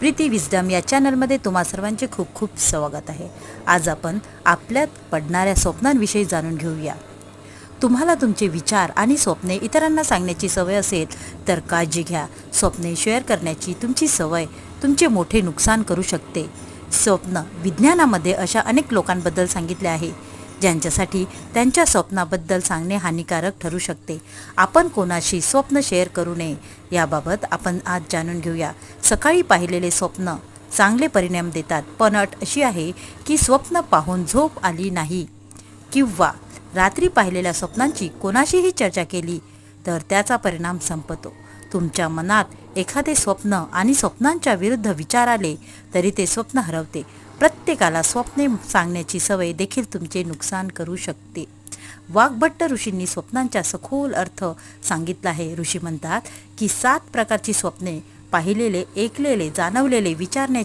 Preeti wisdom या चॅनलमध्ये तुम्हा सर्वांचे खूप खूप स्वागत आहे। आज आपण आपल्यात पडणाऱ्या स्वप्नांविषयी जाणून घेऊया। तुम्हाला तुमचे विचार आणि स्वप्ने इतरांना सांगण्याची सवय असेल तर काळजी घ्या। स्वप्ने शेअर करण्याची तुमची सवय तुमचे मोठे नुकसान करू शकते। स्वप्न विज्ञानामध्ये अशा अनेक लोकांबद्दल सांगितले आहे ज्यांच्यासाठी त्यांच्या स्वप्नाबद्दल सांगणे हानिकारक ठरू शकते। आपण कोणाशी स्वप्न शेअर करू नये याबाबत आपण आज जाणून घेऊया। सकाळी पाहिलेले स्वप्न चांगले परिणाम देतात, पण अट अशी आहे की स्वप्न पाहून झोप आली नाही किंवा रात्री पाहिलेल्या स्वप्नांची कोणाशीही चर्चा केली तर त्याचा परिणाम संपतो। तुमच्या मनात एखादे स्वप्न आणि स्वप्नांच्या विरुद्ध विचार आले तरी ते स्वप्न हरवते। प्रत्येकाला स्वप्ने सांगण्याची सवय देखील तुमचे नुकसान करू शकते। वाघभट्ट ऋषींनी स्वप्नांचा सखोल अर्थ सांगितला आहे। ऋषी म्हणतात की 7 प्रकारची स्वप्ने पाहिलेले, ऐकलेले, जाणवलेले, विचारण्याची